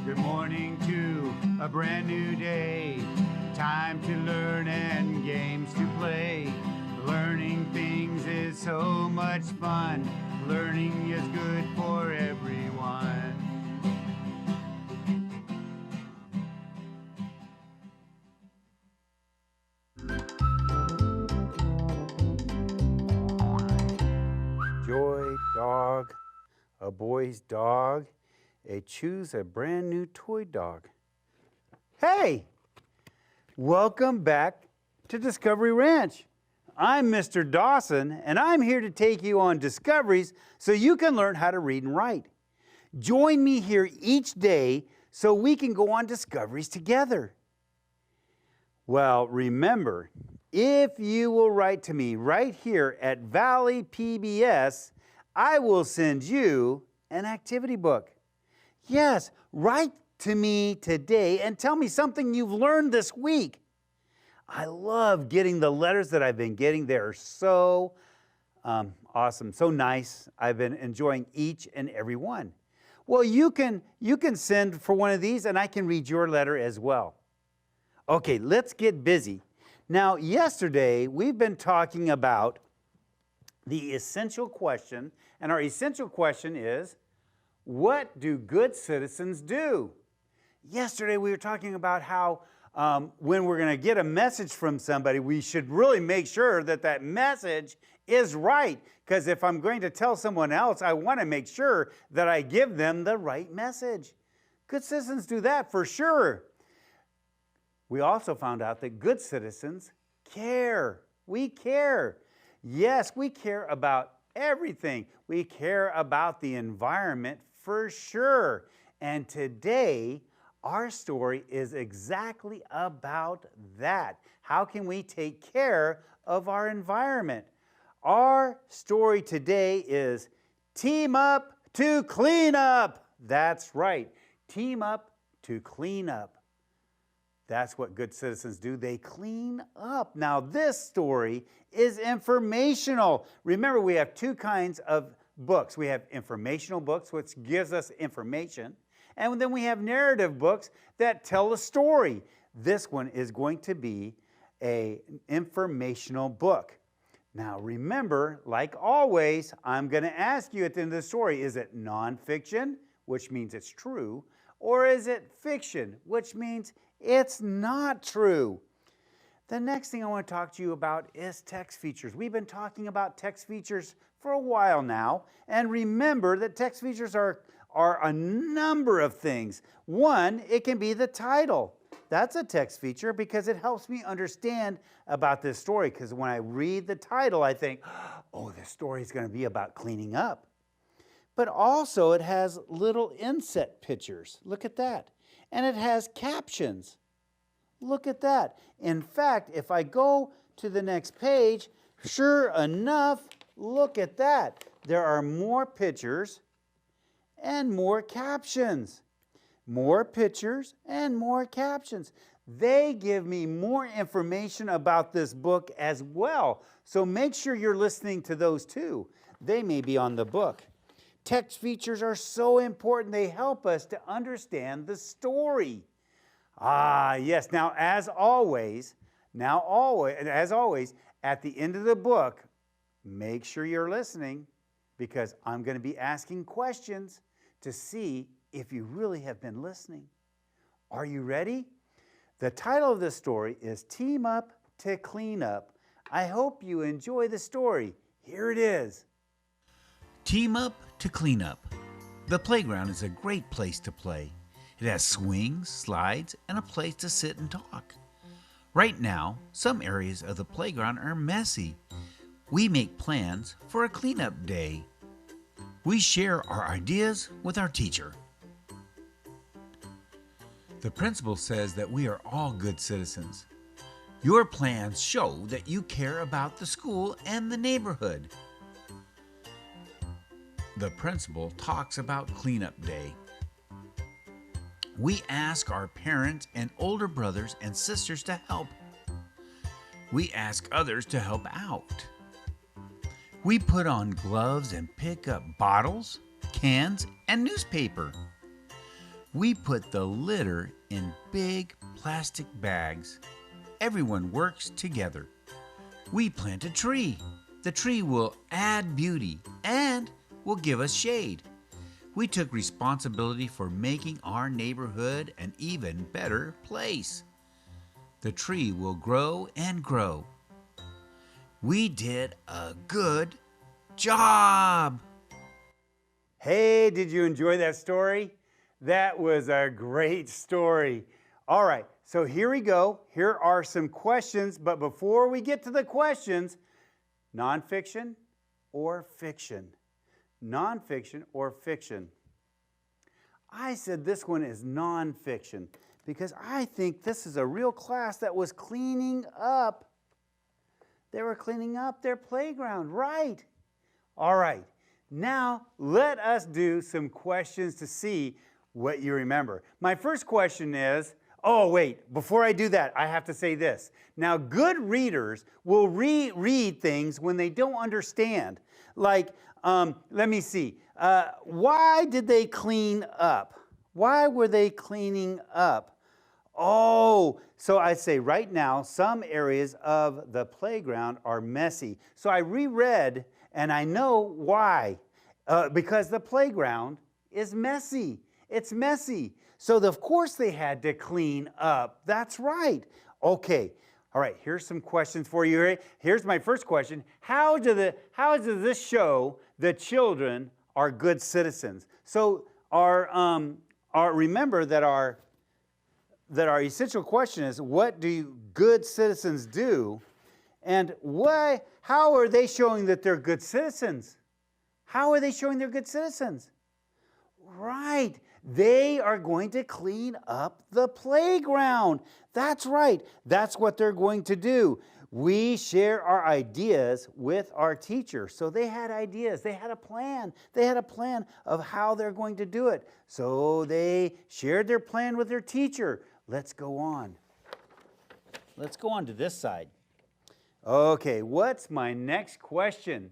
Good morning to a brand new day. Time to learn and games to play. Learning things is so much fun. Learning is good for everyone. Joy, dog, a boy's dog, choose a brand new toy dog. Hey, welcome back to Discovery Ranch. I'm Mr. Dawson, and I'm here to take you on discoveries so you can learn how to read and write. Join me here each day so we can go on discoveries together. Well, remember, if you will write to me right here at Valley PBS, I will send you an activity book. Yes, write to me today and tell me something you've learned this week. I love getting the letters that I've been getting. They're so awesome, so nice. I've been enjoying each and every one. Well, you can send for one of these and I can read your letter as well. Okay, let's get busy. Now, yesterday, we've been talking about the essential question, and our essential question is, what do good citizens do? Yesterday, we were talking about how when we're going to get a message from somebody, we should really make sure that that message is right, because if I'm going to tell someone else, I want to make sure that I give them the right message. Good citizens do that for sure. We also found out that good citizens care. We care. Yes, we care about everything. We care about the environment for sure. And today, our story is exactly about that. How can we take care of our environment? Our story today is Team Up to Clean Up. That's right. Team up to clean up. That's what good citizens do. They clean up. Now, this story is informational. Remember, we have two kinds of books. We have informational books, which gives us information. And then we have narrative books that tell a story. This one is going to be an informational book. Now, remember, like always, I'm going to ask you at the end of the story, is it nonfiction, which means it's true, or is it fiction, which means it's not true? The next thing I want to talk to you about is text features. We've been talking about text features for a while now, and remember that text features are a number of things. One, it can be the title. That's a text feature because it helps me understand about this story, because when I read the title, I think, oh, this story is going to be about cleaning up. But also it has little inset pictures. Look at that. And it has captions. Look at that. In fact, if I go to the next page, sure enough, look at that. There are more pictures and more captions. More pictures and more captions. They give me more information about this book as well. So make sure you're listening to those too. They may be on the book. Text features are so important. They help us to understand the story. Ah, yes. Now, as always, at the end of the book, make sure you're listening, because I'm going to be asking questions to see if you really have been listening. Are you ready? The title of the story is Team Up to Clean Up. I hope you enjoy the story. Here it is. Team Up to Clean Up. The playground is a great place to play. It has swings, slides, and a place to sit and talk. Right now, some areas of the playground are messy. We make plans for a cleanup day. We share our ideas with our teacher. The principal says that we are all good citizens. Your plans show that you care about the school and the neighborhood. The principal talks about cleanup day. We ask our parents and older brothers and sisters to help. We ask others to help out. We put on gloves and pick up bottles, cans, and newspaper. We put the litter in big plastic bags. Everyone works together. We plant a tree. The tree will add beauty and will give us shade. We took responsibility for making our neighborhood an even better place. The tree will grow and grow. We did a good job. Hey, did you enjoy that story? That was a great story. All right, so here we go. Here are some questions, but before we get to the questions, nonfiction or fiction? Nonfiction or fiction? I said this one is nonfiction because I think this is a real class that was cleaning up. They were cleaning up their playground, right? All right, now let us do some questions to see what you remember. My first question is, oh wait, before I do that, I have to say this. Now, good readers will reread things when they don't understand. Like, let me see. Why did they clean up? Why were they cleaning up? Oh, so I say right now, some areas of the playground are messy. So I reread and I know why. Because the playground is messy. It's messy. So of course they had to clean up. That's right. Okay. All right, here's some questions for you. Here's my first question. How does this show that children are good citizens? So remember that our essential question is, what do good citizens do? And how are they showing that they're good citizens? How are they showing they're good citizens? Right. They are going to clean up the playground. That's right. That's what they're going to do. We share our ideas with our teacher. So they had ideas. They had a plan. They had a plan of how they're going to do it. So they shared their plan with their teacher. Let's go on. Let's go on to this side. Okay, what's my next question?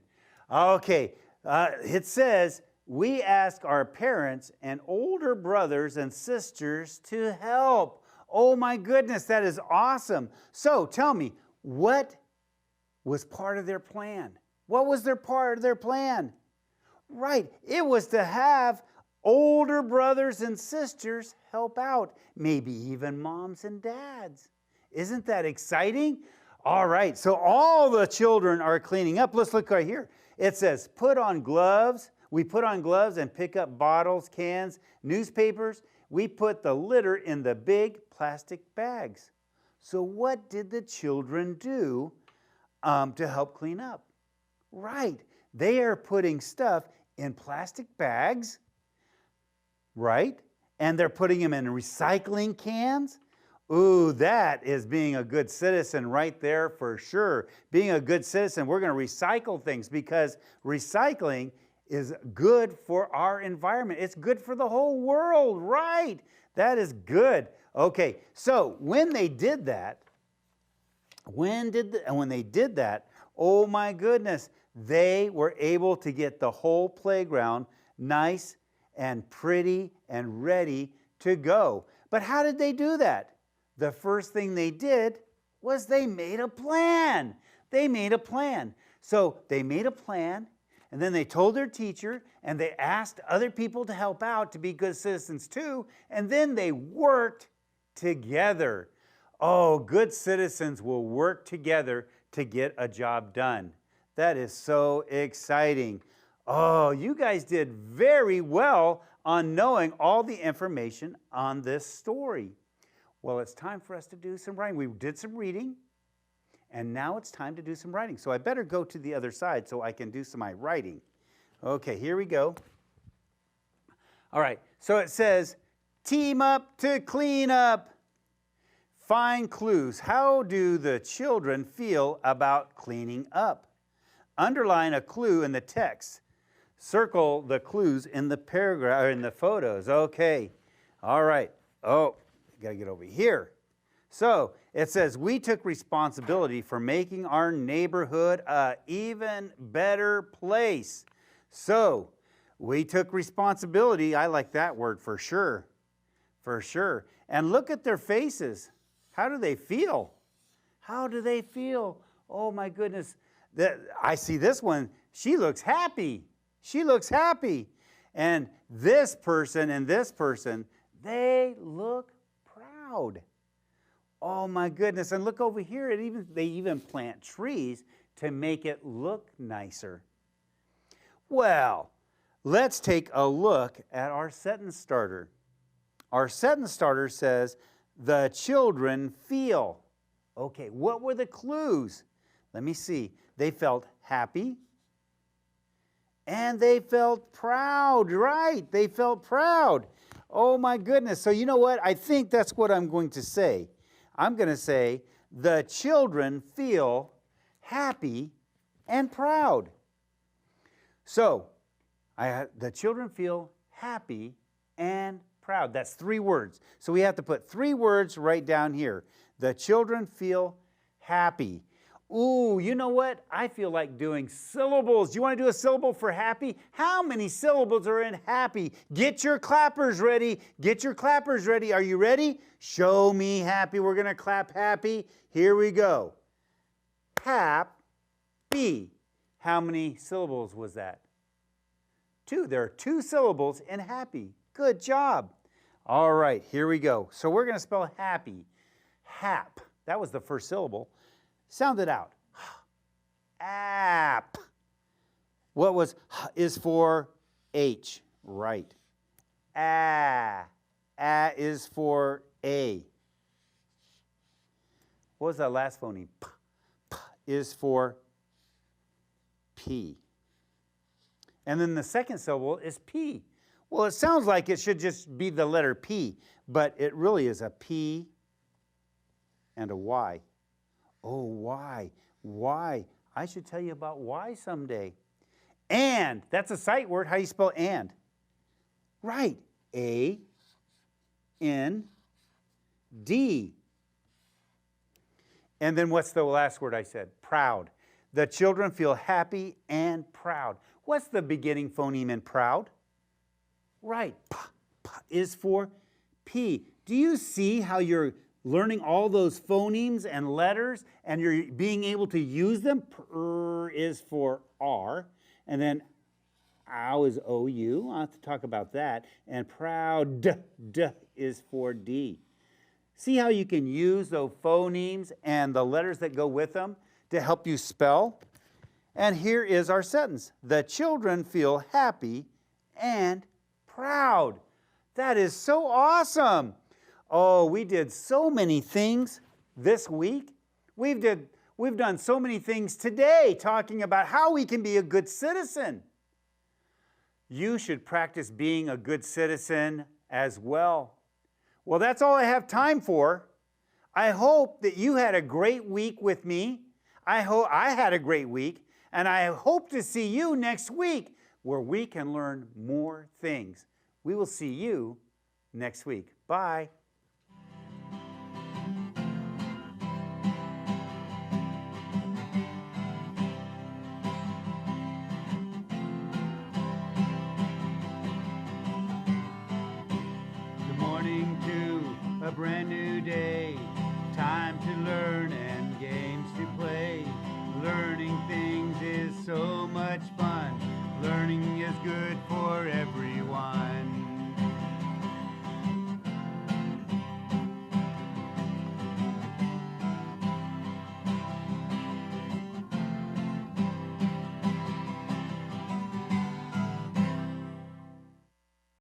Okay, it says, we ask our parents and older brothers and sisters to help. Oh my goodness, that is awesome. So tell me, what was part of their plan? What was their part of their plan? Right, it was to have older brothers and sisters help out, maybe even moms and dads. Isn't that exciting? All right, so all the children are cleaning up. Let's look right here. It says, put on gloves. We put on gloves and pick up bottles, cans, newspapers. We put the litter in the big plastic bags. So what did the children do to help clean up? Right, they are putting stuff in plastic bags, right? And they're putting them in recycling cans. Ooh, that is being a good citizen right there for sure. Being a good citizen, we're going to recycle things because recycling is good for our environment. It's good for the whole world, right? That is good. Okay, so when they did that, oh my goodness, they were able to get the whole playground nice and pretty and ready to go. But how did they do that? The first thing they did was they made a plan. They made a plan. So they made a plan, and then they told their teacher, and they asked other people to help out to be good citizens too, and then they worked together. Oh, good citizens will work together to get a job done. That is so exciting. Oh, you guys did very well on knowing all the information on this story. Well, it's time for us to do some writing. We did some reading, and now it's time to do some writing. So I better go to the other side so I can do some of my writing. Okay, here we go. All right, so it says, team up to clean up. Find clues. How do the children feel about cleaning up? Underline a clue in the text. Circle the clues in the paragraph or in the photos. Okay. All right. Oh, got to get over here. So it says, we took responsibility for making our neighborhood an even better place. So we took responsibility. I like that word for sure. For sure. And look at their faces. How do they feel? How do they feel? Oh my goodness. I see this one. She looks happy. She looks happy. And this person, they look proud. Oh my goodness. And look over here. They even plant trees to make it look nicer. Well, let's take a look at our sentence starter. Our sentence starter says, the children feel. Okay, what were the clues? Let me see. They felt happy and they felt proud, right? They felt proud. Oh my goodness. So you know what? I think that's what I'm going to say. I'm going to say, the children feel happy and proud. So, the children feel happy and proud. That's 3 words. So we have to put 3 words right down here. The children feel happy. Ooh, you know what? I feel like doing syllables. You want to do a syllable for happy? How many syllables are in happy? Get your clappers ready. Get your clappers ready. Are you ready? Show me happy. We're going to clap happy. Here we go. Happy. How many syllables was that? 2. There are 2 syllables in happy. Good job. All right, here we go. So we're going to spell happy. Hap. That was the first syllable. Sound it out. App. What was is for H? Right. Ah. Ah is for A. What was that last phoneme? P. P is for P. And then the second syllable is P. Well, it sounds like it should just be the letter P, but it really is a P and a Y. Oh, Y. Y. I should tell you about Y someday. And. That's a sight word. How do you spell and? Right. A-N-D. And then what's the last word I said? Proud. The children feel happy and proud. What's the beginning phoneme in proud? Right. P, P is for P. Do you see how you're learning all those phonemes and letters and you're being able to use them? Pr is for R. And then ow is O-U. I'll have to talk about that. And proud, D, D is for D. See how you can use those phonemes and the letters that go with them to help you spell? And here is our sentence. The children feel happy and proud. That is so awesome. Oh, we did so many things this week. We've done so many things today talking about how we can be a good citizen. You should practice being a good citizen as well. Well, that's all I have time for. I hope that you had a great week with me. I hope I had a great week, and I hope to see you next week where we can learn more things. We will see you next week. Bye. Good morning to a brand new day. Time to learn and games to play. Learning things is so much fun. Learning is good